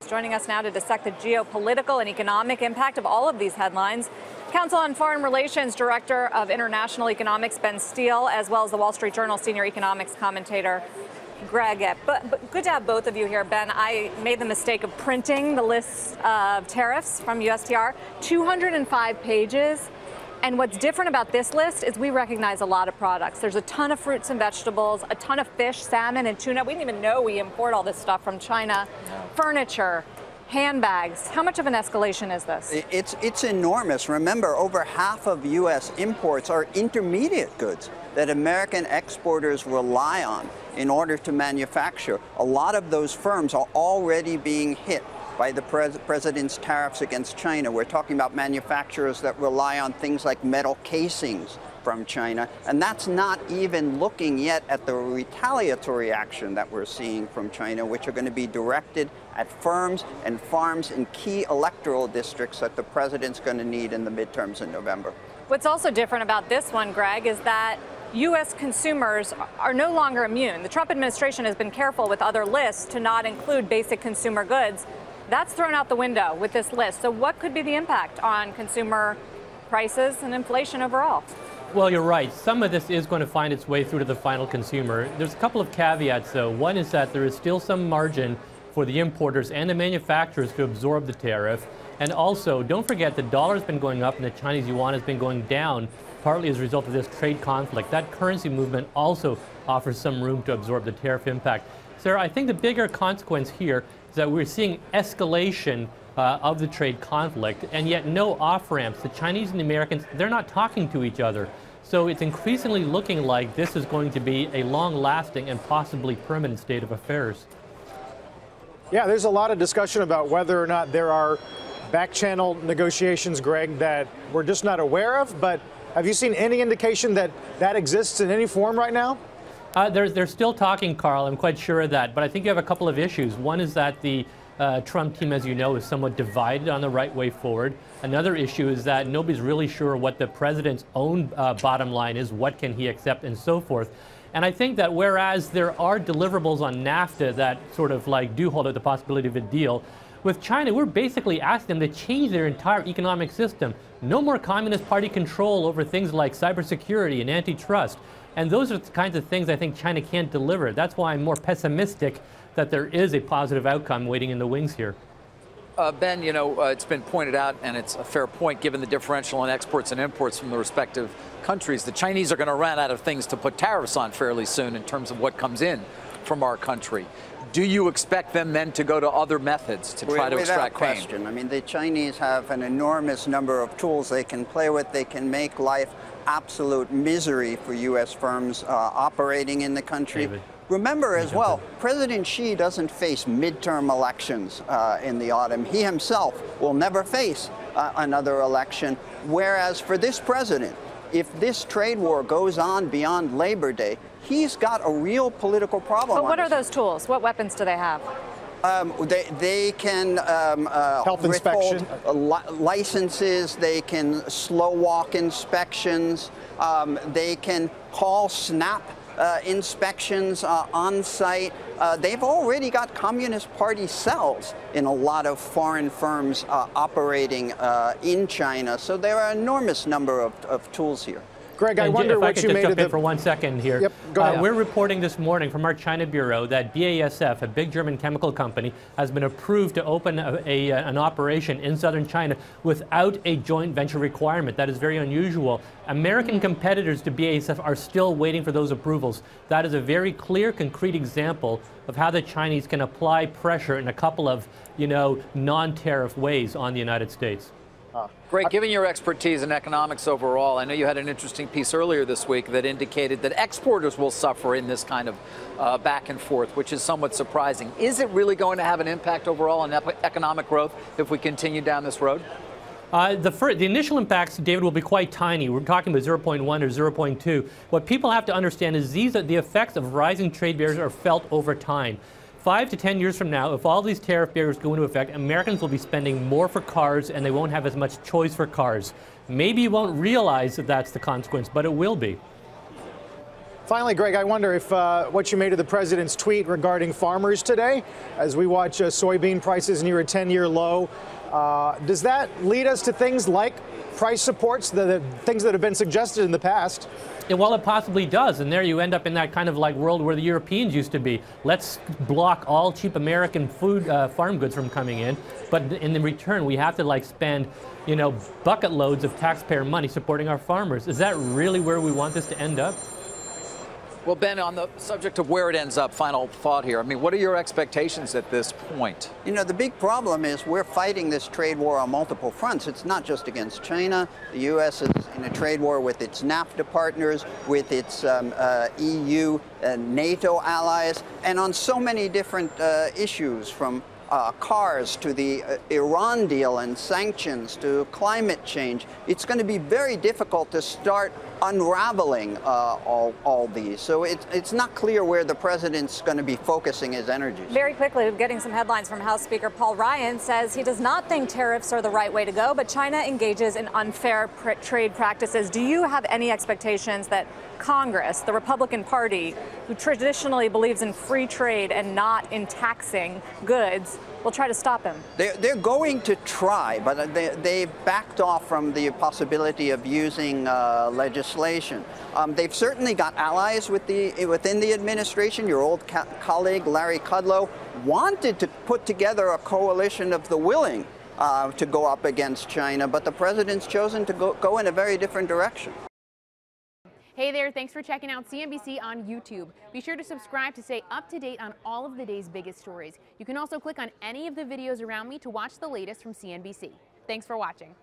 Joining us now to dissect the geopolitical and economic impact of all of these headlines, Council on Foreign Relations Director of International Economics, Benn Steil, as well as the Wall Street Journal senior economics commentator, Greg. But good to have both of you here. Ben, I made the mistake of printing the list of tariffs from USTR, 205 pages. And what's different about this list is we recognize a lot of products. There's a ton of fruits and vegetables, a ton of fish, salmon, and tuna. We didn't even know we import all this stuff from China. Furniture, handbags. How much of an escalation is this? It's enormous. Remember, over half of U.S. imports are intermediate goods that American exporters rely on in order to manufacture. A lot of those firms are already being hit by the president's tariffs against China. We're talking about manufacturers that rely on things like metal casings from China, and that's not even looking yet at the retaliatory action that we're seeing from China, which are going to be directed at firms and farms in key electoral districts that the president's going to need in the midterms in November. What's also different about this one, Greg, is that U.S. consumers are no longer immune. The Trump administration has been careful with other lists to not include basic consumer goods. That's thrown out the window with this list. So what could be the impact on consumer prices and inflation overall? Well, you're right. Some of this is going to find its way through to the final consumer. There's a couple of caveats, though. One is that there is still some margin for the importers and the manufacturers to absorb the tariff. And also, don't forget the dollar's been going up and the Chinese yuan has been going down, partly as a result of this trade conflict. That currency movement also offers some room to absorb the tariff impact. Sarah, I think the bigger consequence here is that we're seeing escalation of the trade conflict, and yet no off-ramps. The Chinese and the Americans, they're not talking to each other. So it's increasingly looking like this is going to be a long-lasting and possibly permanent state of affairs. Yeah, there's a lot of discussion about whether or not there are back-channel negotiations, Greg, that we're just not aware of. But have you seen any indication that that exists in any form right now? They're still talking, Carl. I'm quite sure of that. But I think you have a couple of issues. One is that the Trump team, as you know, is somewhat divided on the right way forward. Another issue is that nobody's really sure what the president's own bottom line is, what can he accept, and so forth. And I think that whereas there are deliverables on NAFTA that sort of like do hold out the possibility of a deal, with China, we're basically asking them to change their entire economic system. No more Communist Party control over things like cybersecurity and antitrust. And those are the kinds of things I think China can't deliver. That's why I'm more pessimistic that there is a positive outcome waiting in the wings here. Ben, you know, it's been pointed out, and it's a fair point, given the differential in exports and imports from the respective countries, the Chinese are going to run out of things to put tariffs on fairly soon in terms of what comes in from our country. Do you expect them then to go to other methods to try to extract pain? Without question. I mean, the Chinese have an enormous number of tools they can play with. They can make life absolute misery for U.S. firms operating in the country. David. Remember as well, President Xi doesn't face midterm elections in the autumn. He himself will never face another election. Whereas for this president, if this trade war goes on beyond Labor Day, he's got a real political problem. But what are those tools? What weapons do they have? They can health inspection licenses. They can slow walk inspections. They can call snap inspections on site. They've already got Communist Party cells in a lot of foreign firms operating in China. So there are an enormous number of tools here. Greg, I wonder what you made of the... for 1 second here. Yep, go ahead. We're reporting this morning from our China Bureau that BASF, a big German chemical company, has been approved to open an operation in southern China without a joint venture requirement. That is very unusual. American competitors to BASF are still waiting for those approvals. That is a very clear, concrete example of how the Chinese can apply pressure in a couple of, non-tariff ways on the United States. Greg, given your expertise in economics overall, I know you had an interesting piece earlier this week that indicated that exporters will suffer in this kind of back and forth, which is somewhat surprising. Is it really going to have an impact overall on economic growth if we continue down this road? The initial impacts, David, will be quite tiny. We're talking about 0.1 or 0.2. What people have to understand is the effects of rising trade barriers are felt over time. 5 to 10 years from now, if all these tariff barriers go into effect, Americans will be spending more for cars and they won't have as much choice for cars. Maybe you won't realize that that's the consequence, but it will be. Finally, Greg, I wonder if what you made of the president's tweet regarding farmers today, as we watch soybean prices near a 10-year low. Does that lead us to things like price supports, the things that have been suggested in the past? Yeah, well, it possibly does, and there you end up in that kind of like world where the Europeans used to be. Let's block all cheap American food, farm goods from coming in, but in return we have to like spend, you know, bucket loads of taxpayer money supporting our farmers. Is that really where we want this to end up? Well, Ben, on the subject of where it ends up, final thought here. I mean, what are your expectations at this point? You know, the big problem is we're fighting this trade war on multiple fronts. It's not just against China. The U.S. is in a trade war with its NAFTA partners, with its EU and NATO allies, and on so many different issues, from cars to the Iran deal and sanctions to climate change. It's going to be very difficult to start unraveling all these. So it's not clear where the president's going to be focusing his energies. Very quickly, getting some headlines from House Speaker Paul Ryan says he does not think tariffs are the right way to go, but China engages in unfair trade practices. Do you have any expectations that Congress, the Republican Party, who traditionally believes in free trade and not in taxing goods, will try to stop him? They're going to try, but they've backed off from the possibility of using legislation. They've certainly got allies within the administration. Your old colleague, Larry Kudlow, wanted to put together a coalition of the willing to go up against China, but the president's chosen to go in a very different direction. Hey there, thanks for checking out CNBC on YouTube. Be sure to subscribe to stay up to date on all of the day's biggest stories. You can also click on any of the videos around me to watch the latest from CNBC. Thanks for watching.